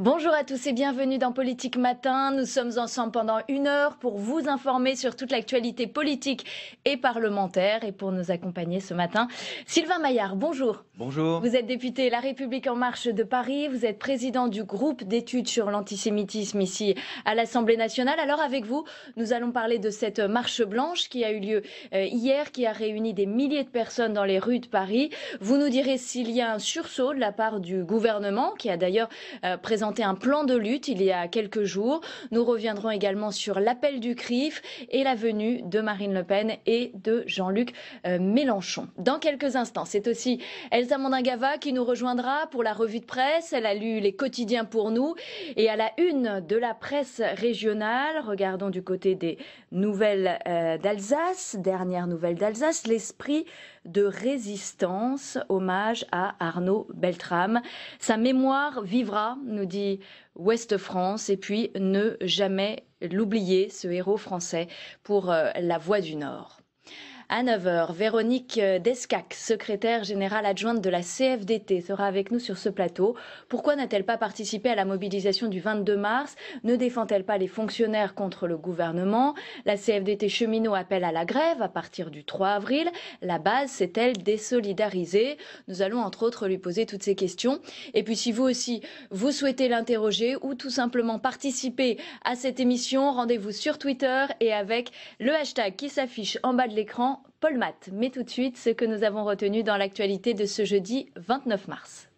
Bonjour à tous et bienvenue dans Politique Matin. Nous sommes ensemble pendant 1 heure pour vous informer sur toute l'actualité politique et parlementaire. Et pour nous accompagner ce matin, Sylvain Maillard, bonjour. Bonjour. Vous êtes député La République En Marche de Paris. Vous êtes président du groupe d'études sur l'antisémitisme ici à l'Assemblée nationale. Alors avec vous, nous allons parler de cette marche blanche qui a eu lieu hier, qui a réuni des milliers de personnes dans les rues de Paris. Vous nous direz s'il y a un sursaut de la part du gouvernement, qui a d'ailleurs présenté un plan de lutte il y a quelques jours. Nous reviendrons également sur l'appel du CRIF et la venue de Marine Le Pen et de Jean-Luc Mélenchon. Dans quelques instants, c'est aussi Elsa Mandingava qui nous rejoindra pour la revue de presse. Elle a lu les quotidiens pour nous et à la une de la presse régionale, regardons du côté des nouvelles d'Alsace, dernières nouvelles d'Alsace, l'esprit de résistance, hommage à Arnaud Beltrame. Sa mémoire vivra, nous dit Ouest France, et puis ne jamais l'oublier, ce héros français pour la Voix du Nord. À 9h, Véronique Descac, secrétaire générale adjointe de la CFDT, sera avec nous sur ce plateau. Pourquoi n'a-t-elle pas participé à la mobilisation du 22 mars? Ne défend-elle pas les fonctionnaires contre le gouvernement? La CFDT cheminot appelle à la grève à partir du 3 avril. La base s'est-elle désolidarisée? Nous allons entre autres lui poser toutes ces questions. Et puis si vous aussi, vous souhaitez l'interroger ou tout simplement participer à cette émission, rendez-vous sur Twitter et avec le hashtag qui s'affiche en bas de l'écran, Paul Matt. Mais tout de suite, ce que nous avons retenu dans l'actualité de ce jeudi 29 mars.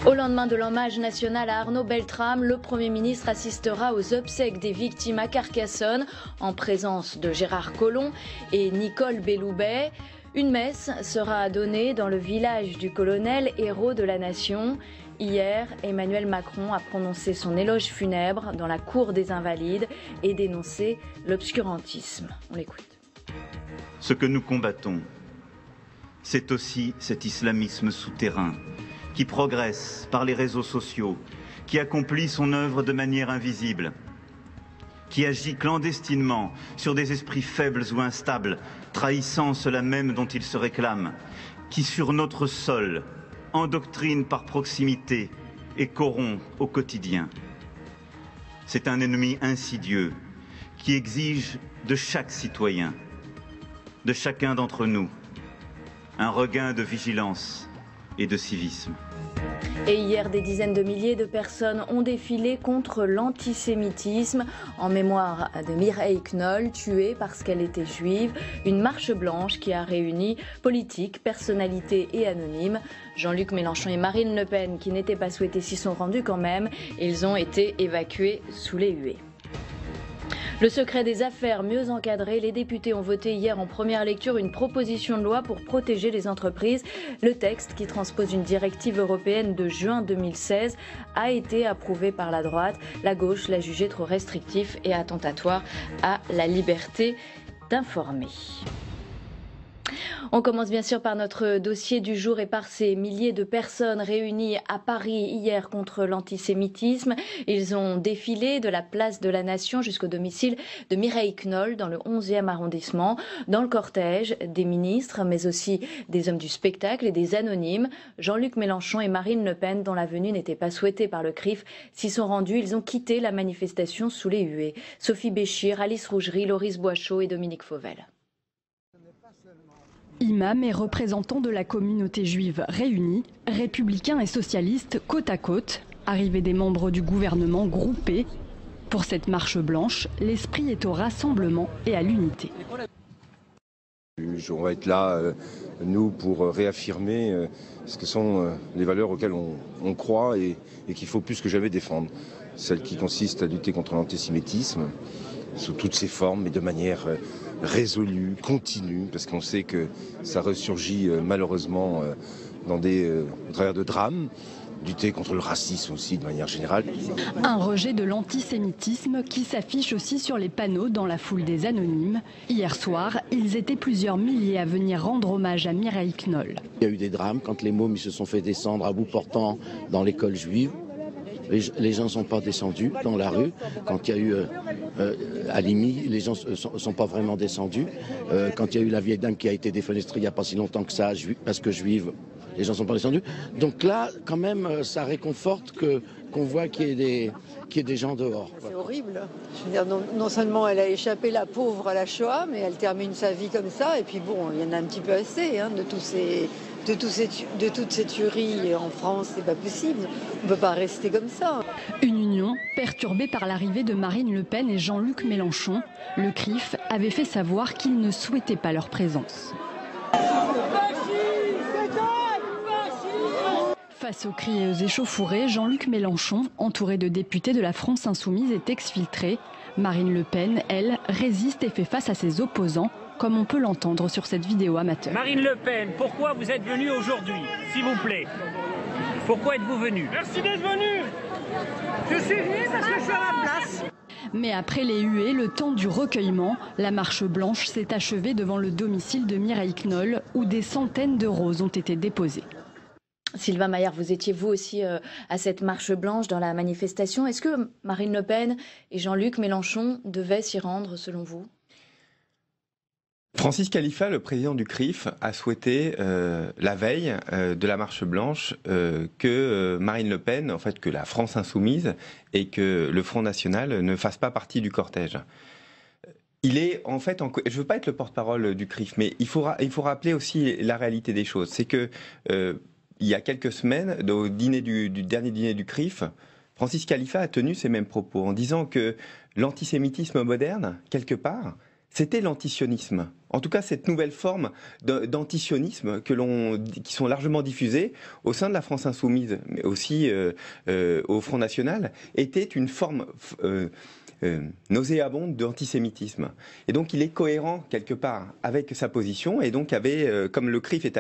Au lendemain de l'hommage national à Arnaud Beltrame, le Premier ministre assistera aux obsèques des victimes à Carcassonne en présence de Gérard Collomb et Nicole Belloubet. Une messe sera donnée dans le village du colonel, héros de la nation. Hier, Emmanuel Macron a prononcé son éloge funèbre dans la cour des Invalides et dénoncé l'obscurantisme. On l'écoute. Ce que nous combattons, c'est aussi cet islamisme souterrain qui progresse par les réseaux sociaux, qui accomplit son œuvre de manière invisible, qui agit clandestinement sur des esprits faibles ou instables, trahissant ceux-là même dont il se réclame, qui sur notre sol endoctrine par proximité et corrompt au quotidien. C'est un ennemi insidieux qui exige de chaque citoyen, de chacun d'entre nous, un regain de vigilance et de civisme. Et hier, des dizaines de milliers de personnes ont défilé contre l'antisémitisme en mémoire de Mireille Knoll, tuée parce qu'elle était juive. Une marche blanche qui a réuni politiques, personnalités et anonymes. Jean-Luc Mélenchon et Marine Le Pen, qui n'étaient pas souhaités, s'y sont rendus quand même. Ils ont été évacués sous les huées. Le secret des affaires mieux encadré, les députés ont voté hier en première lecture une proposition de loi pour protéger les entreprises. Le texte, qui transpose une directive européenne de juin 2016, a été approuvé par la droite. La gauche l'a jugé trop restrictif et attentatoire à la liberté d'informer. On commence bien sûr par notre dossier du jour et par ces milliers de personnes réunies à Paris hier contre l'antisémitisme. Ils ont défilé de la place de la Nation jusqu'au domicile de Mireille Knoll dans le 11e arrondissement. Dans le cortège, des ministres, mais aussi des hommes du spectacle et des anonymes. Jean-Luc Mélenchon et Marine Le Pen, dont la venue n'était pas souhaitée par le CRIF, s'y sont rendus. Ils ont quitté la manifestation sous les huées. Sophie Béchir, Alice Rougerie, Loris Boischaud et Dominique Fauvel. Imams et représentants de la communauté juive réunis, républicains et socialistes côte à côte, arrivée des membres du gouvernement groupés. Pour cette marche blanche, l'esprit est au rassemblement et à l'unité. On va être là, nous, pour réaffirmer ce que sont les valeurs auxquelles on croit et qu'il faut plus que jamais défendre. Celles qui consistent à lutter contre l'antisémitisme, sous toutes ses formes, mais de manière résolue, continue, parce qu'on sait que ça ressurgit malheureusement au travers de drames. Lutter contre le racisme aussi de manière générale. Un rejet de l'antisémitisme qui s'affiche aussi sur les panneaux dans la foule des anonymes. Hier soir, ils étaient plusieurs milliers à venir rendre hommage à Mireille Knoll. Il y a eu des drames quand les mômes se sont fait descendre à bout portant dans l'école juive. Les gens ne sont pas descendus dans la rue. Quand il y a eu Halimi, les gens ne sont pas vraiment descendus. Quand il y a eu la vieille dame qui a été défenestrée il n'y a pas si longtemps que ça, parce que juive, les gens ne sont pas descendus. Donc là, quand même, ça réconforte qu'on voit qu'il y ait des gens dehors. C'est horrible. Je veux dire, non seulement elle a échappé, la pauvre, à la Shoah, mais elle termine sa vie comme ça. Et puis bon, il y en a un petit peu assez de toutes ces tueries en France. C'est pas possible. On ne peut pas rester comme ça. Une union perturbée par l'arrivée de Marine Le Pen et Jean-Luc Mélenchon. Le CRIF avait fait savoir qu'il ne souhaitait pas leur présence. Face aux cris et aux échauffourées, Jean-Luc Mélenchon, entouré de députés de la France Insoumise, est exfiltré. Marine Le Pen, elle, résiste et fait face à ses opposants, comme on peut l'entendre sur cette vidéo amateur. Marine Le Pen, pourquoi vous êtes venue aujourd'hui, s'il vous plaît? Pourquoi êtes-vous venue? Merci d'être venue. Je suis venue parce que je suis à la place. Mais après les huées, le temps du recueillement, la marche blanche s'est achevée devant le domicile de Mireille Knoll, où des centaines de roses ont été déposées. Sylvain Maillard, vous étiez vous aussi à cette marche blanche dans la manifestation. Est-ce que Marine Le Pen et Jean-Luc Mélenchon devaient s'y rendre selon vous? Francis Khalifa, le président du CRIF, a souhaité la veille de la marche blanche que Marine Le Pen, en fait que la France Insoumise et que le Front National ne fassent pas partie du cortège. Il est en fait, je ne veux pas être le porte-parole du CRIF, mais il faut rappeler aussi la réalité des choses. C'est que il y a quelques semaines, au dernier dîner du CRIF, Francis Khalifa a tenu ces mêmes propos en disant que l'antisémitisme moderne, quelque part, c'était l'antisionisme. En tout cas, cette nouvelle forme d'antisionisme qui sont largement diffusées au sein de la France Insoumise, mais aussi au Front National, était une forme nauséabonde d'antisémitisme. Et donc, il est cohérent quelque part avec sa position. Et donc, comme le CRIF et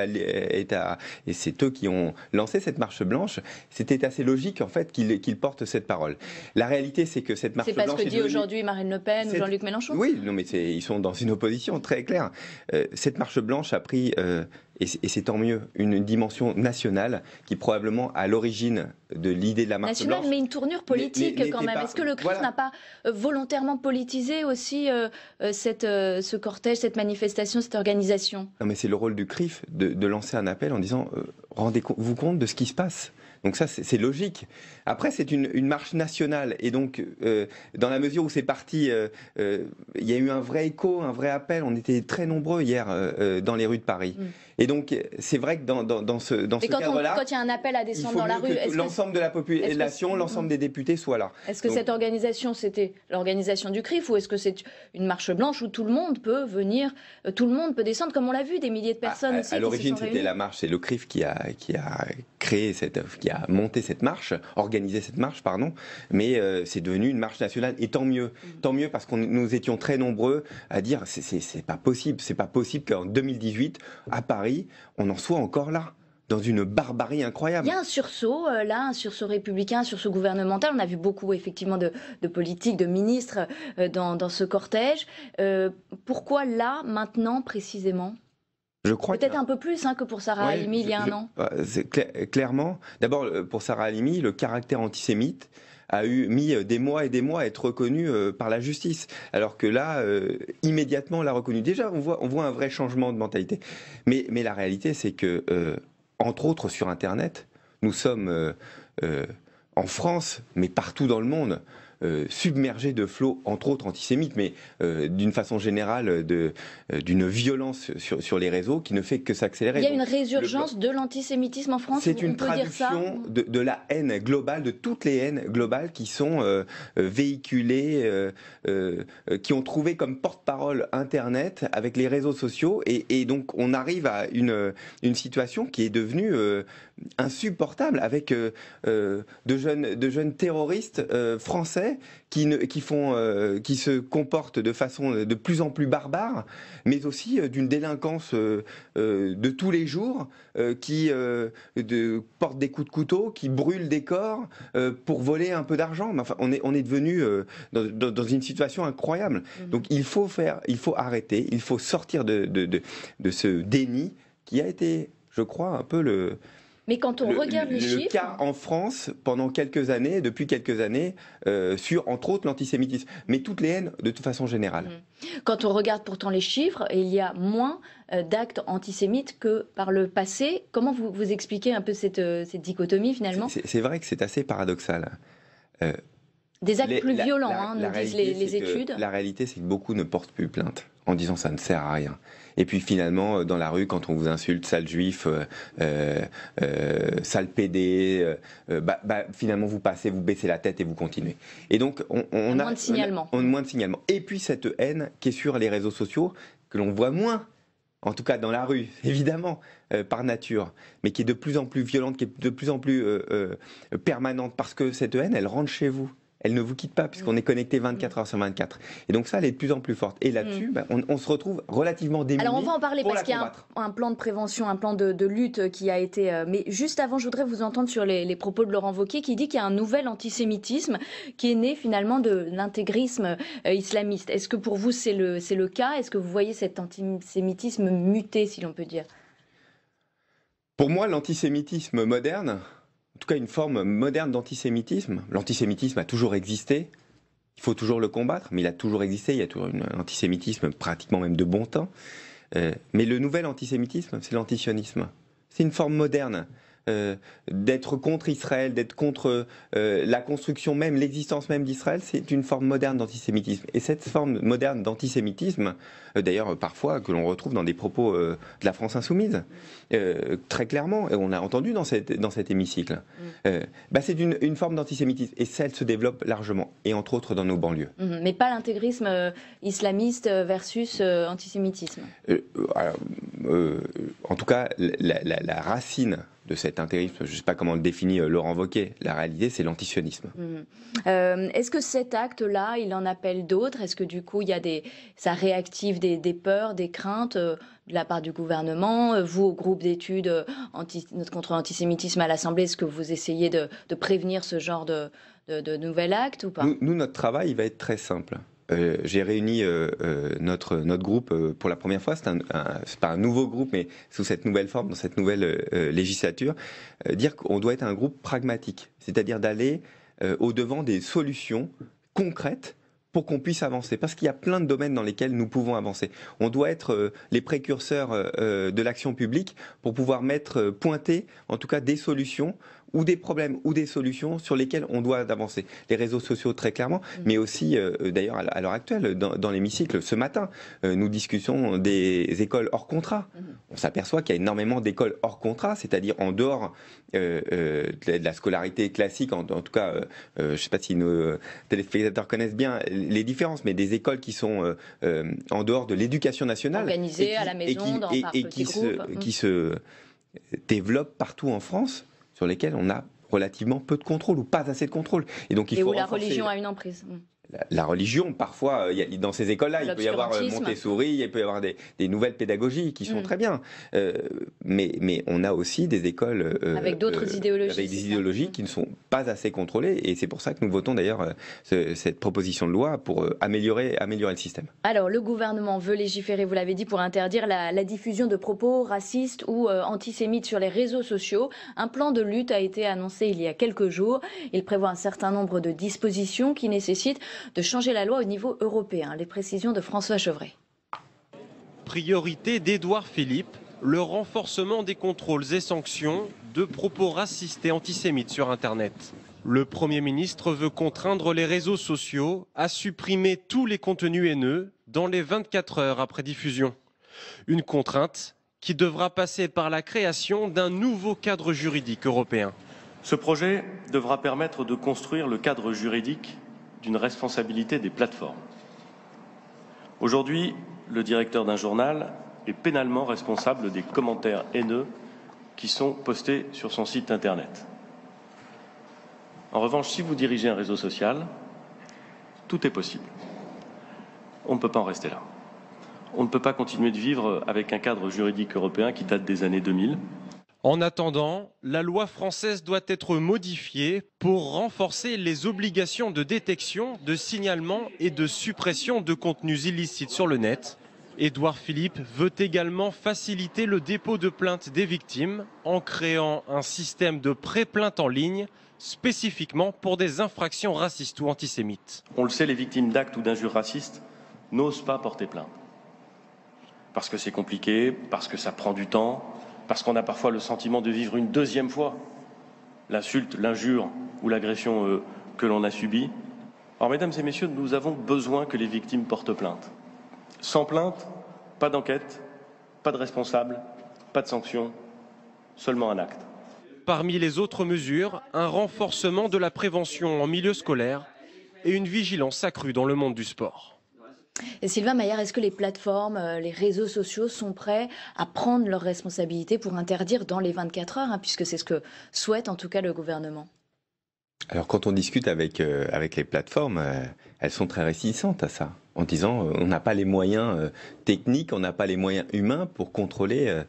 c'est eux qui ont lancé cette marche blanche, c'était assez logique en fait qu'il porte cette parole. La réalité, c'est que cette marche blanche. C'est pas ce que dit aujourd'hui Marine Le Pen ou Jean-Luc Mélenchon. Oui, non, mais ils sont dans une opposition très claire. Cette marche blanche a pris et c'est tant mieux, une dimension nationale qui probablement à l'origine de l'idée de la marche blanche. Mais une tournure politique quand même. Est-ce que le CRIF n'a pas volontairement politisé aussi ce cortège, cette manifestation, cette organisation? Non, mais c'est le rôle du CRIF de lancer un appel en disant rendez-vous compte de ce qui se passe. Donc ça, c'est logique. Après, c'est une marche nationale. Et donc, dans la mesure où c'est parti, il y a eu un vrai écho, un vrai appel. On était très nombreux hier dans les rues de Paris. Et donc, c'est vrai que dans ce cadre-là, quand il y a un appel à descendre dans la rue, que l'ensemble de la population, l'ensemble des députés soient là. Est-ce que cette organisation, c'était l'organisation du CRIF, ou est-ce que c'est une marche blanche où tout le monde peut venir, tout le monde peut descendre, comme on l'a vu, des milliers de personnes aussi? À l'origine, c'était la marche, c'est le CRIF qui a créé qui a monté cette marche, organisé cette marche, pardon, mais c'est devenu une marche nationale, et tant mieux parce que nous étions très nombreux à dire c'est pas possible qu'en 2018 à Paris on en soit encore là, dans une barbarie incroyable. Il y a un sursaut là, un sursaut républicain, un sursaut gouvernemental. On a vu beaucoup effectivement de politiques, de ministres dans ce cortège. Pourquoi là, maintenant précisément? Je crois peut-être un peu plus que pour Sarah Halimi il y a un an. Clairement, d'abord pour Sarah Halimi, le caractère antisémite a mis des mois et des mois à être reconnu par la justice. Alors que là, immédiatement, on l'a reconnu. Déjà, on voit un vrai changement de mentalité. Mais la réalité, c'est que, entre autres sur Internet, nous sommes en France, mais partout dans le monde, submergé de flots, entre autres antisémites, mais d'une façon générale d'une violence sur les réseaux qui ne fait que s'accélérer. Il y a une résurgence de l'antisémitisme en France. C'est une traduction de la haine globale, de toutes les haines globales qui sont véhiculées, qui ont trouvé comme porte-parole Internet avec les réseaux sociaux, et donc on arrive à une situation qui est devenue insupportable avec de jeunes terroristes français qui se comportent de façon de plus en plus barbare, mais aussi d'une délinquance de tous les jours, qui portent des coups de couteau, qui brûlent des corps pour voler un peu d'argent. Enfin, on est devenu dans une situation incroyable. Donc il faut arrêter, il faut sortir de ce déni qui a été, je crois, un peu Mais quand on regarde les chiffres... Le cas en France, pendant quelques années, depuis quelques années, sur, entre autres, l'antisémitisme, mais toutes les haines de toute façon générale. Quand on regarde pourtant les chiffres, il y a moins d'actes antisémites que par le passé. Comment vous expliquez un peu cette dichotomie, finalement? C'est vrai que c'est assez paradoxal. Des actes plus violents, nous disent les études. La réalité, c'est que beaucoup ne portent plus plainte en disant ça ne sert à rien. Et puis finalement, dans la rue, quand on vous insulte, sale juif, sale pédé, finalement vous passez, vous baissez la tête et vous continuez. Et donc on a moins de signalements. Moins de signalements. Et puis cette haine qui est sur les réseaux sociaux, que l'on voit moins, en tout cas dans la rue, évidemment, par nature, mais qui est de plus en plus violente, qui est de plus en plus permanente, parce que cette haine, elle rentre chez vous. Elle ne vous quitte pas puisqu'on est connecté 24 heures sur 24. Et donc ça, elle est de plus en plus forte. Et là-dessus, on se retrouve relativement démunis. Alors on va en parler parce qu'il y a un plan de prévention, un plan de lutte qui a été... mais juste avant, je voudrais vous entendre sur les propos de Laurent Wauquiez qui dit qu'il y a un nouvel antisémitisme qui est né finalement de l'intégrisme islamiste. Est-ce que pour vous c'est le cas? Est-ce que vous voyez cet antisémitisme muter, si l'on peut dire? Pour moi, l'antisémitisme moderne... En tout cas, une forme moderne d'antisémitisme. L'antisémitisme a toujours existé. Il faut toujours le combattre, mais il a toujours existé. Il y a toujours un antisémitisme pratiquement même de bon temps. Mais le nouvel antisémitisme, c'est l'antisionisme. C'est une forme moderne d'être contre Israël, d'être contre la construction même, l'existence même d'Israël. C'est une forme moderne d'antisémitisme. Et cette forme moderne d'antisémitisme, d'ailleurs parfois que l'on retrouve dans des propos de la France insoumise, très clairement, et on a entendu dans cet hémicycle, c'est une forme d'antisémitisme. Et celle se développe largement, et entre autres dans nos banlieues. Mais pas l'intégrisme islamiste versus antisémitisme. En tout cas, la racine de cet intégrisme, je ne sais pas comment le définit Laurent Wauquiez, la réalité c'est l'antisionisme. Est-ce que cet acte-là, il en appelle d'autres? Est-ce que du coup, ça réactive des peurs, des craintes de la part du gouvernement? Vous, au groupe d'études contre l'antisémitisme à l'Assemblée, est-ce que vous essayez de prévenir ce genre de nouvel acte ou pas? Nous, notre travail il va être très simple. J'ai réuni notre groupe pour la première fois. C'est pas un nouveau groupe, mais sous cette nouvelle forme, dans cette nouvelle législature, dire qu'on doit être un groupe pragmatique, c'est-à-dire d'aller au-devant des solutions concrètes pour qu'on puisse avancer. Parce qu'il y a plein de domaines dans lesquels nous pouvons avancer. On doit être les précurseurs de l'action publique pour pouvoir pointer, en tout cas, des solutions ou des problèmes ou des solutions sur lesquels on doit avancer. Les réseaux sociaux, très clairement, mais aussi, d'ailleurs, à l'heure actuelle, dans l'hémicycle, ce matin, nous discutons des écoles hors contrat. On s'aperçoit qu'il y a énormément d'écoles hors contrat, c'est-à-dire en dehors de la scolarité classique, en tout cas, je ne sais pas si nos téléspectateurs connaissent bien les différences, mais des écoles qui sont en dehors de l'éducation nationale. Organisées à la maison, par petits groupes. Qui se développent partout en France, sur lesquels on a relativement peu de contrôle ou pas assez de contrôle. Et donc il faut où la religion a une emprise. La religion, parfois, dans ces écoles-là, il peut y avoir Montessori, il peut y avoir des nouvelles pédagogies qui sont très bien. Mais on a aussi des écoles avec d'autres idéologies. Avec des idéologies qui ne sont pas assez contrôlées. Et c'est pour ça que nous votons d'ailleurs cette proposition de loi pour améliorer le système. Alors, le gouvernement veut légiférer, vous l'avez dit, pour interdire la diffusion de propos racistes ou antisémites sur les réseaux sociaux. Un plan de lutte a été annoncé il y a quelques jours. Il prévoit un certain nombre de dispositions qui nécessitent de changer la loi au niveau européen. Les précisions de François Chevret. Priorité d'Édouard Philippe, le renforcement des contrôles et sanctions de propos racistes et antisémites sur Internet. Le Premier ministre veut contraindre les réseaux sociaux à supprimer tous les contenus haineux dans les 24 heures après diffusion. Une contrainte qui devra passer par la création d'un nouveau cadre juridique européen. Ce projet devra permettre de construire le cadre juridique d'une responsabilité des plateformes. Aujourd'hui, le directeur d'un journal est pénalement responsable des commentaires haineux qui sont postés sur son site internet. En revanche, si vous dirigez un réseau social, tout est possible. On ne peut pas en rester là. On ne peut pas continuer de vivre avec un cadre juridique européen qui date des années 2000. En attendant, la loi française doit être modifiée pour renforcer les obligations de détection, de signalement et de suppression de contenus illicites sur le net, Édouard Philippe veut également faciliter le dépôt de plainte des victimes en créant un système de pré-plainte en ligne spécifiquement pour des infractions racistes ou antisémites. On le sait, les victimes d'actes ou d'injures racistes n'osent pas porter plainte. Parce que c'est compliqué, parce que ça prend du temps, parce qu'on a parfois le sentiment de vivre une deuxième fois l'insulte, l'injure ou l'agression que l'on a subie. Alors, mesdames et messieurs, nous avons besoin que les victimes portent plainte. Sans plainte, pas d'enquête, pas de responsable, pas de sanction, seulement un acte. Parmi les autres mesures, un renforcement de la prévention en milieu scolaire et une vigilance accrue dans le monde du sport. Et Sylvain Maillard, est-ce que les plateformes, les réseaux sociaux sont prêts à prendre leurs responsabilités pour interdire dans les 24 heures, puisque c'est ce que souhaite en tout cas le gouvernement? Alors quand on discute avec les plateformes, elles sont très réticentes à ça, en disant on n'a pas les moyens techniques, on n'a pas les moyens humains pour contrôler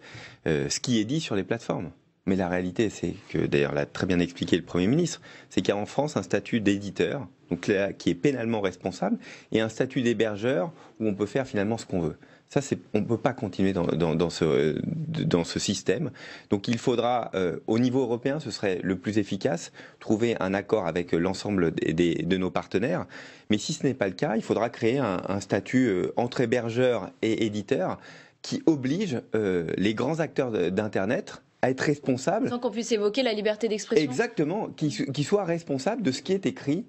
ce qui est dit sur les plateformes. Mais la réalité, c'est que, d'ailleurs l'a très bien expliqué le Premier ministre, c'est qu'il y a en France un statut d'éditeur, donc là, qui est pénalement responsable, et un statut d'hébergeur où on peut faire finalement ce qu'on veut. Ça, on ne peut pas continuer dans ce système. Donc il faudra, au niveau européen, ce serait le plus efficace, trouver un accord avec l'ensemble de nos partenaires. Mais si ce n'est pas le cas, il faudra créer un statut entre hébergeur et éditeur qui oblige les grands acteurs d'Internet à être responsables. Sans qu'on puisse évoquer la liberté d'expression. Exactement, qui soient responsables de ce qui est écrit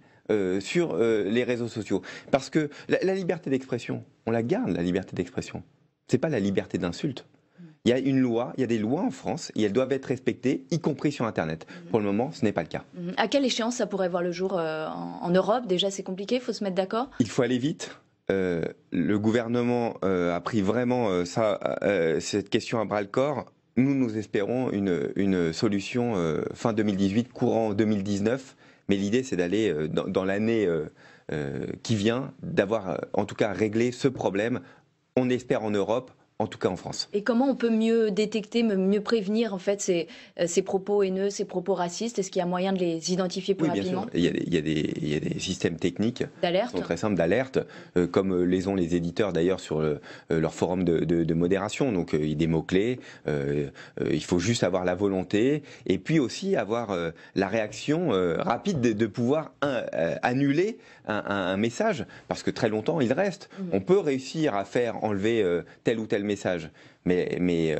sur les réseaux sociaux. Parce que la liberté d'expression, on la garde, la liberté d'expression. C'est pas la liberté d'insulte. Il y a une loi, il y a des lois en France, et elles doivent être respectées, y compris sur Internet. Pour le moment, ce n'est pas le cas. À quelle échéance ça pourrait voir le jour en Europe? Déjà, c'est compliqué, il faut se mettre d'accord. Il faut aller vite. Le gouvernement a pris vraiment cette question à bras-le-corps. Nous espérons une solution fin 2018, courant 2019. Mais l'idée, c'est d'aller dans l'année qui vient, d'avoir en tout cas réglé ce problème. On espère en Europe, en tout cas en France. Et comment on peut mieux détecter, mieux prévenir en fait ces propos haineux, ces propos racistes? Est-ce qu'il y a moyen de les identifier plus rapidement? Bien sûr. Il y a des systèmes techniques d'alerte, qui sont très simples d'alerte, comme les ont les éditeurs d'ailleurs sur leur forum de modération. Donc il y a des mots-clés, il faut juste avoir la volonté et puis aussi avoir la réaction rapide de pouvoir annuler un message, parce que très longtemps il reste. On peut réussir à faire enlever tel ou tel message, mais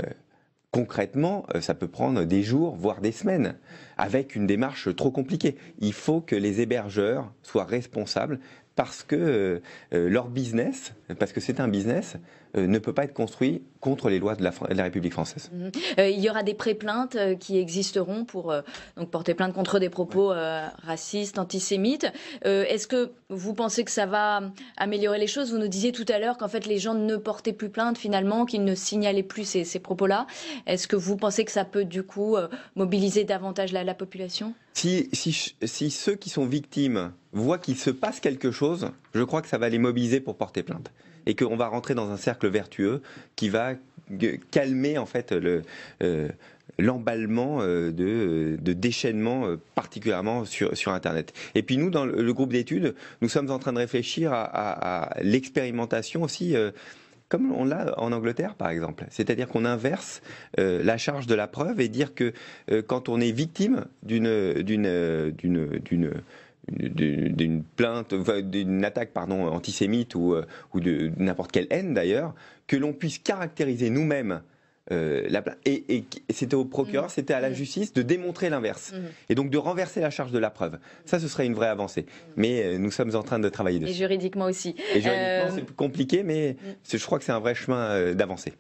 concrètement, ça peut prendre des jours, voire des semaines, avec une démarche trop compliquée. Il faut que les hébergeurs soient responsables parce que leur business, parce que c'est un business, ne peut pas être construit contre les lois de la République française. Il y aura des pré-plaintes qui existeront pour donc porter plainte contre des propos racistes, antisémites. Est-ce que vous pensez que ça va améliorer les choses? Vous nous disiez tout à l'heure qu'en fait les gens ne portaient plus plainte finalement, qu'ils ne signalaient plus ces propos-là. Est-ce que vous pensez que ça peut du coup mobiliser davantage la population? Si ceux qui sont victimes voient qu'il se passe quelque chose, je crois que ça va les mobiliser pour porter plainte. Et qu'on va rentrer dans un cercle vertueux qui va calmer en fait l'emballement de déchaînement, particulièrement sur Internet. Et puis nous, dans le groupe d'études, nous sommes en train de réfléchir à l'expérimentation aussi, comme on l'a en Angleterre par exemple. C'est-à-dire qu'on inverse la charge de la preuve et dire que quand on est victime d'une plainte, d'une attaque antisémite ou de n'importe quelle haine d'ailleurs, que l'on puisse caractériser nous-mêmes la plainte. Et c'était au procureur, c'était à la justice de démontrer l'inverse. Et donc de renverser la charge de la preuve. Ça, ce serait une vraie avancée. Mais nous sommes en train de travailler dessus. Et juridiquement aussi. Et juridiquement, c'est plus compliqué, mais je crois que c'est un vrai chemin d'avancée.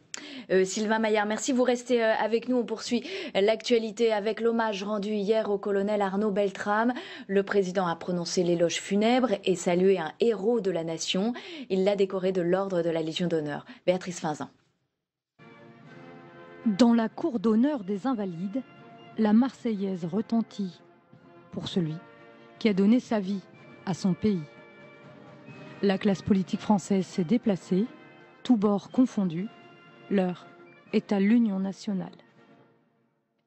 Sylvain Maillard, merci. Vous restez avec nous. On poursuit l'actualité avec l'hommage rendu hier au colonel Arnaud Beltrame. Le président a prononcé l'éloge funèbre et salué un héros de la nation. Il l'a décoré de l'ordre de la Légion d'honneur. Béatrice Finzin. Dans la cour d'honneur des Invalides, la Marseillaise retentit pour celui qui a donné sa vie à son pays. La classe politique française s'est déplacée, tous bords confondus. L'heure est à l'union nationale.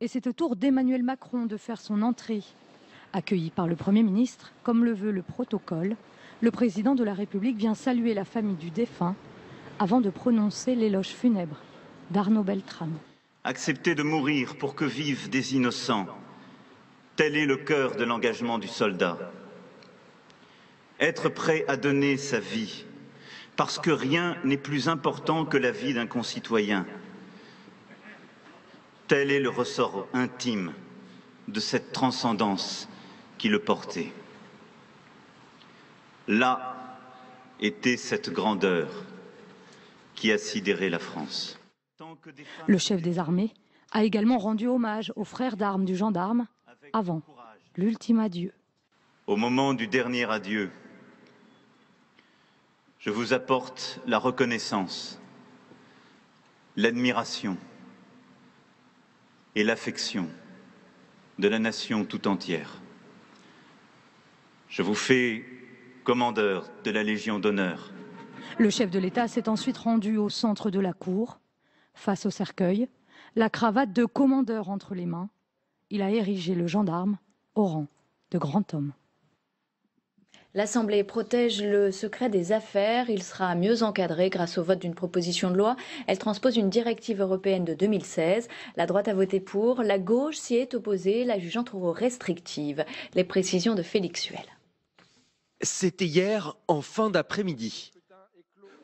Et c'est au tour d'Emmanuel Macron de faire son entrée. Accueilli par le Premier ministre, comme le veut le protocole, le président de la République vient saluer la famille du défunt avant de prononcer l'éloge funèbre d'Arnaud Beltrame. Accepter de mourir pour que vivent des innocents, tel est le cœur de l'engagement du soldat. Être prêt à donner sa vie, parce que rien n'est plus important que la vie d'un concitoyen. Tel est le ressort intime de cette transcendance qui le portait. Là était cette grandeur qui a sidéré la France. Le chef des armées a également rendu hommage aux frères d'armes du gendarme avant l'ultime adieu. Au moment du dernier adieu, je vous apporte la reconnaissance, l'admiration et l'affection de la nation tout entière. Je vous fais commandeur de la Légion d'honneur. Le chef de l'État s'est ensuite rendu au centre de la cour, face au cercueil, la cravate de commandeur entre les mains. Il a érigé le gendarme au rang de grand homme. L'Assemblée protège le secret des affaires. Il sera mieux encadré grâce au vote d'une proposition de loi. Elle transpose une directive européenne de 2016. La droite a voté pour, la gauche s'y est opposée, la jugeant trop restrictive. Les précisions de Félix Suel. C'était hier en fin d'après-midi.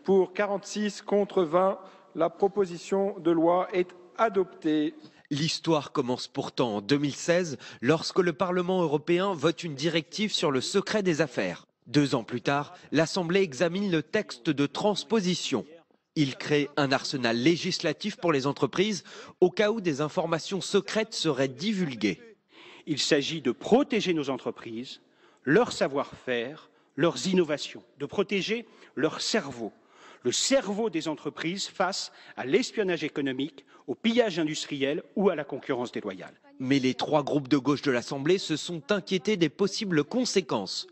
Pour 46 contre 20, la proposition de loi est adoptée. L'histoire commence pourtant en 2016, lorsque le Parlement européen vote une directive sur le secret des affaires. 2 ans plus tard, l'Assemblée examine le texte de transposition. Il crée un arsenal législatif pour les entreprises au cas où des informations secrètes seraient divulguées. Il s'agit de protéger nos entreprises, leur savoir-faire, leurs innovations, de protéger leur cerveau. Le cerveau des entreprises face à l'espionnage économique, au pillage industriel ou à la concurrence déloyale. Mais les 3 groupes de gauche de l'Assemblée se sont inquiétés des possibles conséquences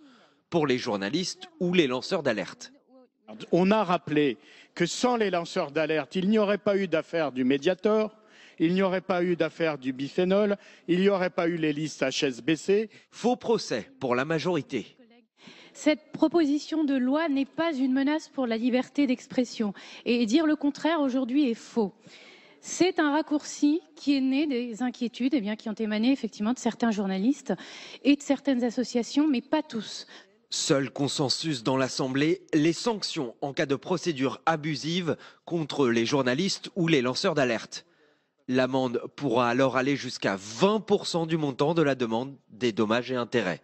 pour les journalistes ou les lanceurs d'alerte. On a rappelé que sans les lanceurs d'alerte, il n'y aurait pas eu d'affaire du Mediator, il n'y aurait pas eu d'affaire du biphénol, il n'y aurait pas eu les listes HSBC. Faux procès pour la majorité. Cette proposition de loi n'est pas une menace pour la liberté d'expression. Et dire le contraire aujourd'hui est faux. C'est un raccourci qui est né des inquiétudes qui ont émané effectivement de certains journalistes et de certaines associations, mais pas tous. Seul consensus dans l'Assemblée, les sanctions en cas de procédure abusive contre les journalistes ou les lanceurs d'alerte. L'amende pourra alors aller jusqu'à 20% du montant de la demande des dommages et intérêts.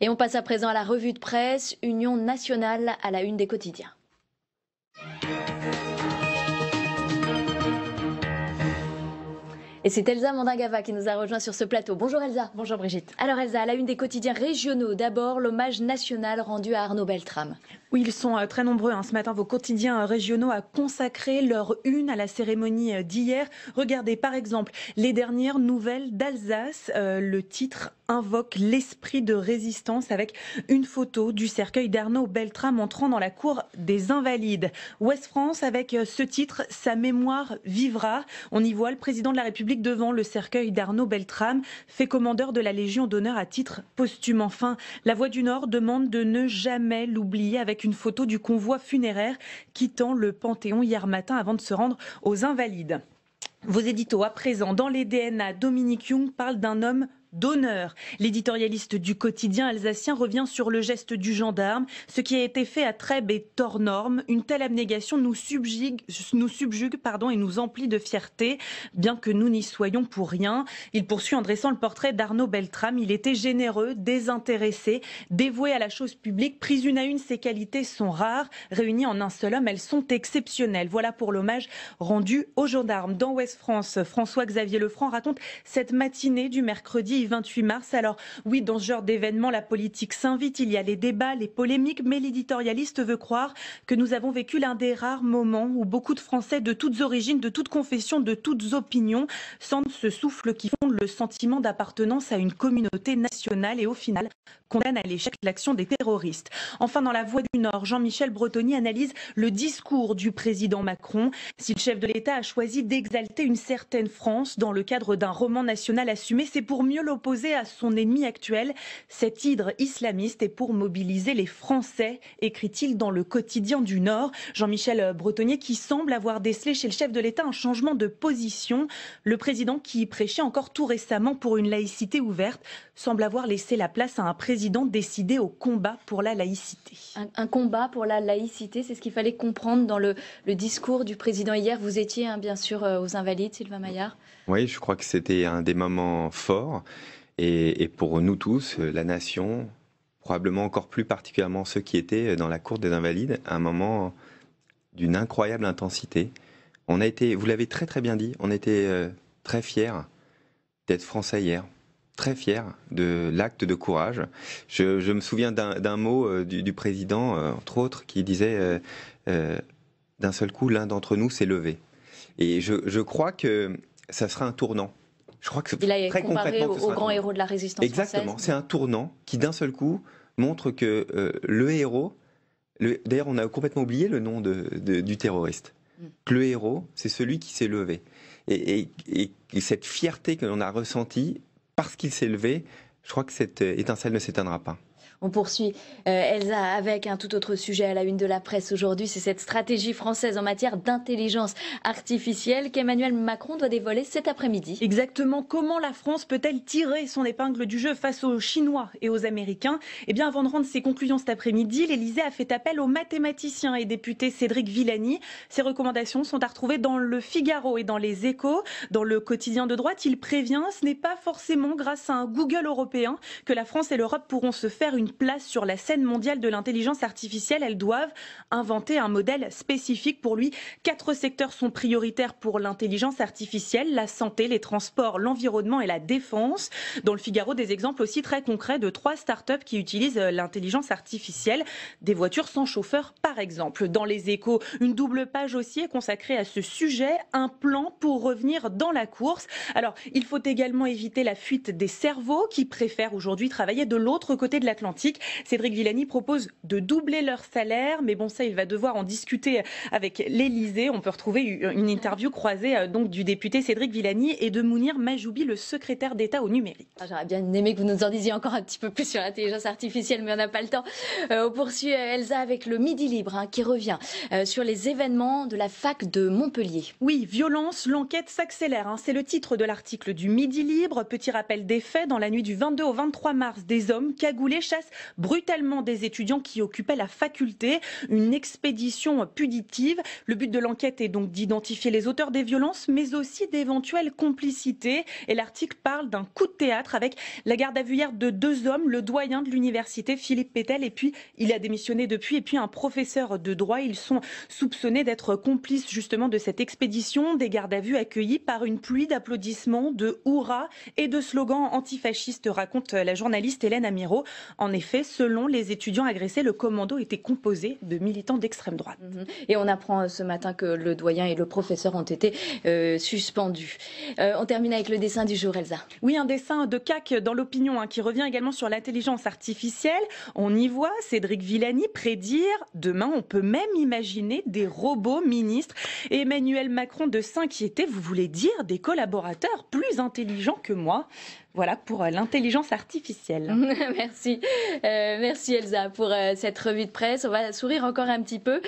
Et on passe à présent à la revue de presse, Union nationale à la une des quotidiens. Et c'est Elsa Mandingava qui nous a rejoint sur ce plateau. Bonjour Elsa. Bonjour Brigitte. Alors Elsa, à la une des quotidiens régionaux, d'abord l'hommage national rendu à Arnaud Beltrame. Oui, ils sont très nombreux. Ce matin, vos quotidiens régionaux a consacré leur une à la cérémonie d'hier. Regardez par exemple les dernières nouvelles d'Alsace. Le titre invoque l'esprit de résistance avec une photo du cercueil d'Arnaud Beltrame entrant dans la cour des Invalides. Ouest France avec ce titre, sa mémoire vivra. On y voit le président de la République devant le cercueil d'Arnaud Beltrame, fait commandeur de la Légion d'honneur à titre posthume. Enfin, La Voix du Nord demande de ne jamais l'oublier avec une photo du convoi funéraire quittant le Panthéon hier matin avant de se rendre aux Invalides. Vos éditos à présent, dans les DNA, Dominique Young parle d'un homme d'honneur. L'éditorialiste du quotidien alsacien revient sur le geste du gendarme. Ce qui a été fait à Trèbes est hors norme. Une telle abnégation nous subjugue et nous emplit de fierté, bien que nous n'y soyons pour rien. Il poursuit en dressant le portrait d'Arnaud Beltrame. Il était généreux, désintéressé, dévoué à la chose publique. Prise une à une, ses qualités sont rares. Réunies en un seul homme, elles sont exceptionnelles. Voilà pour l'hommage rendu aux gendarmes. Dans Ouest France, François-Xavier Lefranc raconte cette matinée du mercredi 28 mars. Alors oui, dans ce genre d'événement, la politique s'invite, il y a les débats, les polémiques, mais l'éditorialiste veut croire que nous avons vécu l'un des rares moments où beaucoup de Français de toutes origines, de toutes confessions, de toutes opinions sentent ce souffle qui fonde le sentiment d'appartenance à une communauté nationale et au final condamne à l'échec l'action des terroristes. Enfin, dans La Voix du Nord, Jean-Michel Bretonny analyse le discours du président Macron. Si le chef de l'État a choisi d'exalter une certaine France dans le cadre d'un roman national assumé, c'est pour mieux l'opposer opposé à son ennemi actuel. Cette hydre islamiste est pour mobiliser les Français, écrit-il dans le Quotidien du Nord. Jean-Michel Bretonnier qui semble avoir décelé chez le chef de l'État un changement de position. Le président qui prêchait encore tout récemment pour une laïcité ouverte semble avoir laissé la place à un président décidé au combat pour la laïcité. Un combat pour la laïcité, c'est ce qu'il fallait comprendre dans le discours du président hier. Vous étiez bien sûr aux Invalides, Sylvain Maillard. Oui, je crois que c'était un des moments forts. Et pour nous tous, la nation, probablement encore plus particulièrement ceux qui étaient dans la cour des Invalides, un moment d'une incroyable intensité. On a été, vous l'avez très très bien dit, on était très fiers d'être Français hier. Très fier de l'acte de courage. Je me souviens d'un mot du président, entre autres, qui disait d'un seul coup, l'un d'entre nous s'est levé. Et je crois que ça sera un tournant. Je crois que il a très comparé au grand héros de la résistance Exactement, française. C'est un tournant qui d'un seul coup montre que le héros, d'ailleurs on a complètement oublié le nom du terroriste, que le héros c'est celui qui s'est levé. Et cette fierté que l'on a ressentie, parce qu'il s'est levé, je crois que cette étincelle ne s'éteindra pas. On poursuit, Elsa, avec un tout autre sujet à la une de la presse aujourd'hui. C'est cette stratégie française en matière d'intelligence artificielle qu'Emmanuel Macron doit dévoiler cet après-midi. Exactement. Comment la France peut-elle tirer son épingle du jeu face aux Chinois et aux Américains? Eh bien, avant de rendre ses conclusions cet après-midi, l'Élysée a fait appel au mathématicien et député Cédric Villani. Ses recommandations sont à retrouver dans le Figaro et dans les Échos. Dans le quotidien de droite, il prévient, ce n'est pas forcément grâce à un Google européen que la France et l'Europe pourront se faire une place sur la scène mondiale de l'intelligence artificielle. Elles doivent inventer un modèle spécifique. Pour lui, 4 secteurs sont prioritaires pour l'intelligence artificielle: la santé, les transports, l'environnement et la défense. Dans le Figaro, des exemples aussi très concrets de 3 startups qui utilisent l'intelligence artificielle. Des voitures sans chauffeur, par exemple. Dans les Échos, une double page aussi est consacrée à ce sujet. Un plan pour revenir dans la course. Alors, il faut également éviter la fuite des cerveaux qui préfèrent aujourd'hui travailler de l'autre côté de l'Atlantique. Cédric Villani propose de doubler leur salaire, mais bon, ça, il va devoir en discuter avec l'Élysée. On peut retrouver une interview croisée donc du député Cédric Villani et de Mounir Majoubi, le secrétaire d'État au numérique. J'aurais bien aimé que vous nous en disiez encore un petit peu plus sur l'intelligence artificielle, mais on n'a pas le temps. On poursuit, Elsa, avec le Midi Libre qui revient sur les événements de la fac de Montpellier. Oui, violence, l'enquête s'accélère. C'est le titre de l'article du Midi Libre. Petit rappel des faits, dans la nuit du 22 au 23 mars, des hommes cagoulés chassent brutalement des étudiants qui occupaient la faculté. Une expédition punitive. Le but de l'enquête est donc d'identifier les auteurs des violences, mais aussi d'éventuelles complicités. Et l'article parle d'un coup de théâtre avec la garde à vue hier de 2 hommes, le doyen de l'université, Philippe Pétel, et puis il a démissionné depuis, et puis un professeur de droit. Ils sont soupçonnés d'être complices justement de cette expédition. Des gardes à vue accueillis par une pluie d'applaudissements, de hurrahs et de slogans antifascistes, raconte la journaliste Hélène Amirault. En effet, selon les étudiants agressés, le commando était composé de militants d'extrême droite. Et on apprend ce matin que le doyen et le professeur ont été suspendus. On termine avec le dessin du jour, Elsa. Oui, un dessin de CAC dans l'opinion qui revient également sur l'intelligence artificielle. On y voit Cédric Villani prédire demain, on peut même imaginer des robots ministres. Et Emmanuel Macron de s'inquiéter, vous voulez dire des collaborateurs plus intelligents que moi? Voilà pour l'intelligence artificielle. Merci. Merci Elsa pour cette revue de presse. On va sourire encore un petit peu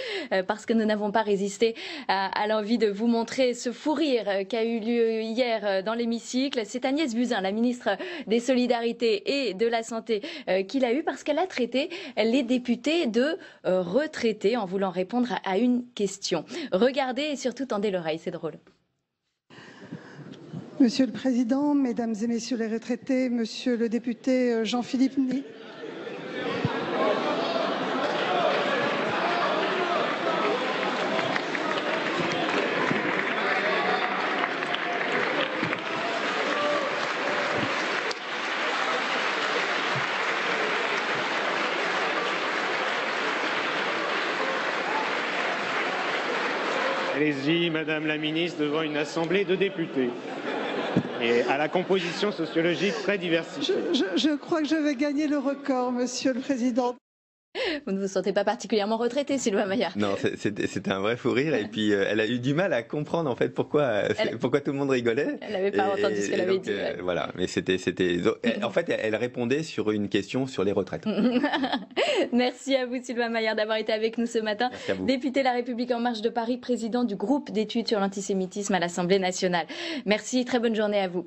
parce que nous n'avons pas résisté à l'envie de vous montrer ce fou rire qui a eu lieu hier dans l'hémicycle. C'est Agnès Buzyn, la ministre des Solidarités et de la Santé, qui l'a eu parce qu'elle a traité les députés de retraités en voulant répondre à une question. Regardez et surtout tendez l'oreille, c'est drôle. Monsieur le Président, Mesdames et Messieurs les retraités, Monsieur le député Jean-Philippe Ni. Allez-y, Madame la Ministre, devant une assemblée de députés. Et à la composition sociologique très diversifiée. Je crois que je vais gagner le record, Monsieur le Président. Vous ne vous sentez pas particulièrement retraité, Sylvain Maillard? Non, c'était un vrai fou rire. Et puis, elle a eu du mal à comprendre, en fait, pourquoi tout le monde rigolait. Elle n'avait pas entendu ce qu'elle avait dit. Voilà, mais en fait, elle répondait sur une question sur les retraites. Merci à vous, Sylvain Maillard, d'avoir été avec nous ce matin. Député La République En Marche de Paris, président du groupe d'études sur l'antisémitisme à l'Assemblée nationale. Merci, très bonne journée à vous.